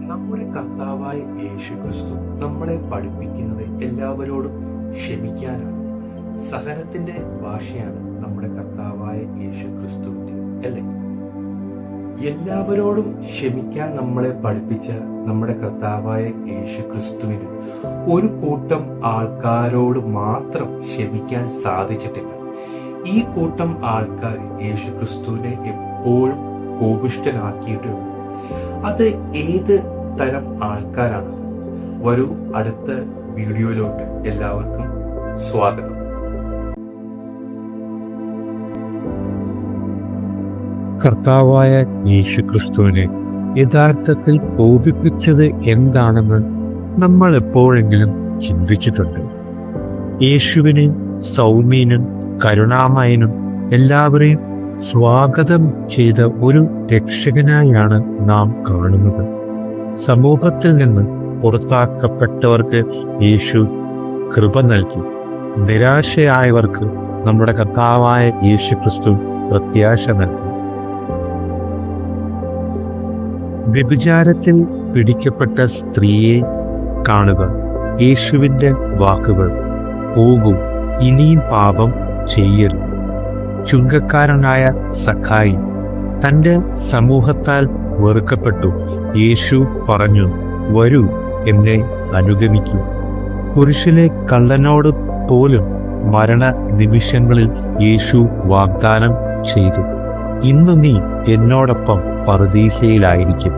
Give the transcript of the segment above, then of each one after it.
നമ്മുടെ കർത്താവായ യേശുക്രിസ്തു നമ്മളെ പഠിപ്പിക്കുന്നത് എല്ലാവരോടും ക്ഷമിക്കാനാണ്. സഹനത്തിന്റെ ഭാഷയാണ് നമ്മുടെ കർത്താവായ യേശുക്രിസ്തുവിന്റെ, അല്ലേ? എല്ലാവരോടും ക്ഷമിക്കാൻ നമ്മളെ പഠിപ്പിച്ച നമ്മുടെ കർത്താവായ യേശുക്രിസ്തുവിന് ഒരു കൂട്ടം ആൾക്കാരോട് മാത്രം ക്ഷമിക്കാൻ സാധിച്ചിട്ടില്ല. ഈ കൂട്ടം ആൾക്കാർ യേശുക്രിസ്തുവിനെ എപ്പോഴും കോപിഷ്ഠനാക്കിയിട്ടുണ്ട്. അത് ഏത് തരം ആൾക്കാരാണ്? വരൂ, അടുത്ത വീഡിയോയിലോട്ട് എല്ലാവർക്കും സ്വാഗതം. കർത്താവായ യേശുക്രിസ്തുവിനെ യഥാർത്ഥത്തിൽ കോപിപ്പിച്ചത് എന്താണെന്ന് നമ്മൾ എപ്പോഴെങ്കിലും ചിന്തിച്ചിട്ടുണ്ട്? യേശുവിനെ സൗമ്യനും കരുണാമയനും എല്ലാവരെയും സ്വാഗതം ചെയ്ത ഒരു രക്ഷകനായാണ് നാം കാണുന്നത്. സമൂഹത്തിൽ നിന്ന് പുറത്താക്കപ്പെട്ടവർക്ക് യേശു കൃപ നൽകി. നിരാശയായവർക്ക് നമ്മുടെ കർത്താവായ യേശുക്രിസ്തു പ്രത്യാശ നൽകി. വ്യഭിചാരത്തിൽ പിടിക്കപ്പെട്ട സ്ത്രീയെ കാണുക. യേശുവിൻ്റെ വാക്കുകൾ: പോകൂ, ഇനിയും പാപം ചെയ്യരുത്. ചുങ്കക്കാരനായ സഖായി തൻ്റെ സമൂഹത്താൽ വെറുക്കപ്പെട്ടു. യേശു പറഞ്ഞു, വരൂ, എന്നെ അനുഗമിക്കൂ. കുരിശിലെ കള്ളനോട് പോലും മരണ നിമിഷങ്ങളിൽ യേശു വാഗ്ദാനം ചെയ്തു, ഇന്ന് നീ എന്നോടൊപ്പം പറുദീസയിലായിരിക്കും.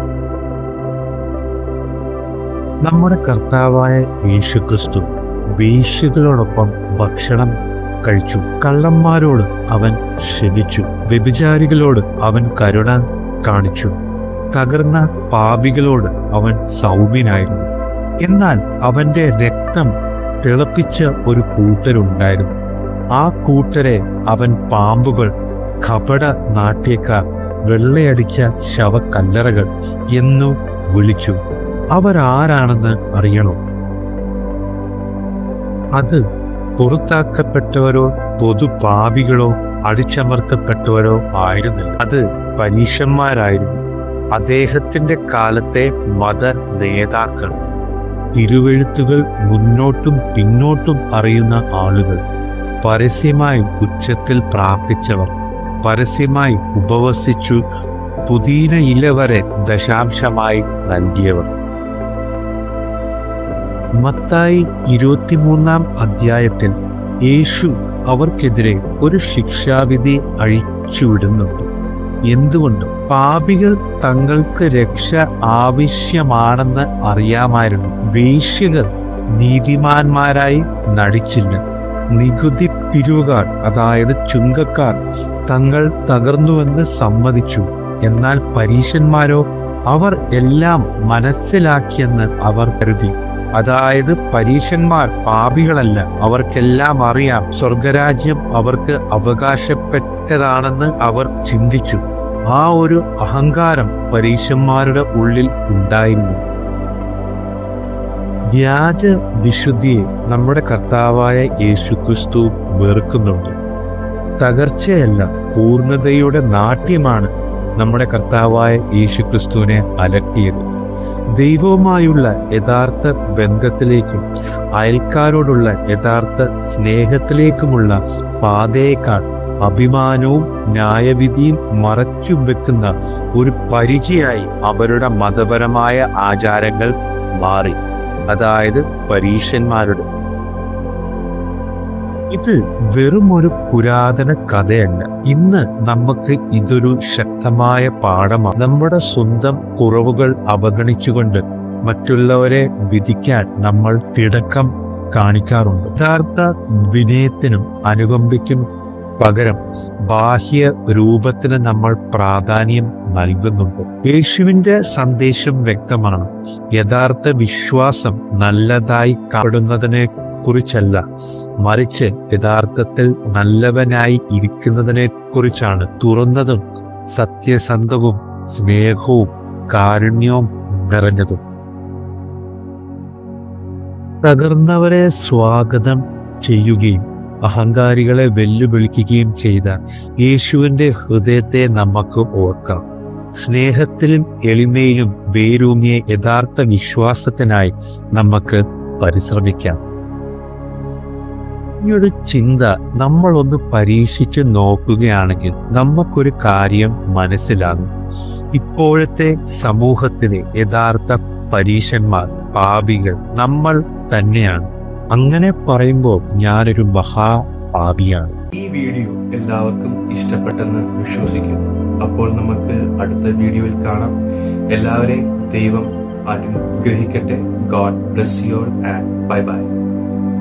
നമ്മുടെ കർത്താവായ യേശുക്രിസ്തു വേശ്യകളോടൊപ്പം ഭക്ഷണം കഴിച്ചു. കള്ളന്മാരോട് അവൻ ക്ഷമിച്ചു. വ്യഭിചാരികളോട് അവൻ കരുണ കാണിച്ചു. തകർന്ന പാപികളോട് അവൻ സൗമ്യനായിരുന്നു. എന്നാൽ അവന്റെ രക്തം തിളപ്പിച്ച ഒരു കൂട്ടരുണ്ടായിരുന്നു. ആ കൂട്ടരെ അവൻ പാമ്പുകൾ, കപട നാട്യക്കാർ, വെള്ളയടിച്ച ശവക്കല്ലറകൾ എന്നു വിളിച്ചു. അവരാരാണെന്ന് അറിയണോ? അത് പുറത്താക്കപ്പെട്ടവരോ പൊതുപാപികളോ അടിച്ചമർത്തപ്പെട്ടവരോ ആയിരുന്നില്ല. അത് പരീശന്മാരായിരുന്നു. അദ്ദേഹത്തിന്റെ കാലത്തെ മത നേതാക്കൾ, തിരുവെഴുത്തുകൾ മുന്നോട്ടും പിന്നോട്ടും അറിയുന്ന ആളുകൾ, പരസ്യമായി ഉച്ചത്തിൽ പ്രാർത്ഥിച്ചവർ, പരസ്യമായി ഉപവസിച്ചു പുതിന ഇല വരെ ദശാംശമായി നൽകിയവർ. മത്തായി 23-ാം അധ്യായത്തിൽ യേശു അവർക്കെതിരെ ഒരു ശിക്ഷാവിധി അഴിച്ചുവിടുന്നുണ്ട്. എന്തുകൊണ്ട്? പാപികൾ തങ്ങൾക്ക് രക്ഷ ആവശ്യമാണെന്ന് അറിയാമായിരുന്നു. വേശ്യകൾ നീതിമാന്മാരായി നടിച്ചില്ല. നികുതി പിരിവുകാർ, അതായത് ചുങ്കക്കാർ, തങ്ങൾ തകർന്നുവെന്ന് സമ്മതിച്ചു. എന്നാൽ പരീശന്മാരോ അവർ എല്ലാം മനസ്സിലാക്കിയെന്ന് അവർ കരുതി. അതായത് പരീശന്മാർ പാപികളല്ല, അവർക്കെല്ലാം അറിയാം, സ്വർഗരാജ്യം അവർക്ക് അവകാശപ്പെട്ടതാണെന്ന് അവർ ചിന്തിച്ചു. ആ ഒരു അഹങ്കാരം പരീശന്മാരുടെ ഉള്ളിൽ ഉണ്ടായിരുന്നു. വ്യാജ വിശുദ്ധിയെ നമ്മുടെ കർത്താവായ യേശുക്രിസ്തു വെറുക്കുന്നുണ്ട്. തകർച്ചയല്ല, പൂർണ്ണതയുടെ നാട്യമാണ് നമ്മുടെ കർത്താവായ യേശുക്രിസ്തുവിനെ അലട്ടിയത്. ദൈവവുമായുള്ള യഥാർത്ഥ ബന്ധത്തിലേക്കും അയൽക്കാരോടുള്ള യഥാർത്ഥ സ്നേഹത്തിലേക്കുമുള്ള പാതയേക്കാൾ അഭിമാനവും ന്യായവിധിയും മറച്ചു വെക്കുന്ന ഒരു പരിചയായി അവരുടെ മതപരമായ ആചാരങ്ങൾ മാറി. അതായത് പരീശന്മാരുടെ. ഇത് വെറും ഒരു പുരാതന കഥയല്ല. ഇന്ന് നമുക്ക് ഇതൊരു ശക്തമായ പാഠമാണ്. നമ്മുടെ സ്വന്തം കുറവുകൾ അവഗണിച്ചുകൊണ്ട് മറ്റുള്ളവരെ വിധിക്കാൻ നമ്മൾ തിടക്കം കാണിക്കാറുണ്ട്. യഥാർത്ഥ വിനയത്തിനും അനുകമ്പയ്ക്കും പകരം ബാഹ്യ രൂപത്തിന് നമ്മൾ പ്രാധാന്യം നൽകുന്നുണ്ട്. യേശുവിന്റെ സന്ദേശം വ്യക്തമാണ്. യഥാർത്ഥ വിശ്വാസം നല്ലതായി കാണുന്നതിനെ കുറിച്ചല്ല, മറിച്ച് യഥാർത്ഥത്തിൽ നല്ലവനായി ഇരിക്കുന്നതിനെ കുറിച്ചാണ്. തുറന്നതും സത്യസന്ധവും സ്നേഹവും കാരുണ്യവും നിറഞ്ഞതും. തകർന്നവരെ സ്വാഗതം ചെയ്യുകയും അഹങ്കാരികളെ വെല്ലുവിളിക്കുകയും ചെയ്ത യേശുവിൻ്റെ ഹൃദയത്തെ നമുക്ക് ഓർക്കാം. സ്നേഹത്തിലും എളിമയിലും വേരൂന്നിയ യഥാർത്ഥ വിശ്വാസത്തിനായി നമുക്ക് പരിശ്രമിക്കാം. ഈ ഒരു ചിന്ത നമ്മളൊന്ന് പരീക്ഷിച്ച് നോക്കുകയാണെങ്കിൽ നമുക്കൊരു കാര്യം മനസ്സിലാകും. ഇപ്പോഴത്തെ സമൂഹത്തിലെ യഥാർത്ഥ പരീശന്മാർ, പാപികൾ നമ്മൾ തന്നെയാണ്. അങ്ങനെ പറയുമ്പോൾ ഞാനൊരു മഹാപാപിയാണ്. ഈ വീഡിയോ എല്ലാവർക്കും ഇഷ്ടപ്പെട്ടെന്ന് വിശ്വസിക്കുന്നു. അപ്പോൾ നമുക്ക് അടുത്ത വീഡിയോയിൽ കാണാം. എല്ലാവരെയും ദൈവം അനുഗ്രഹിക്കട്ടെ. God bless you all and bye bye.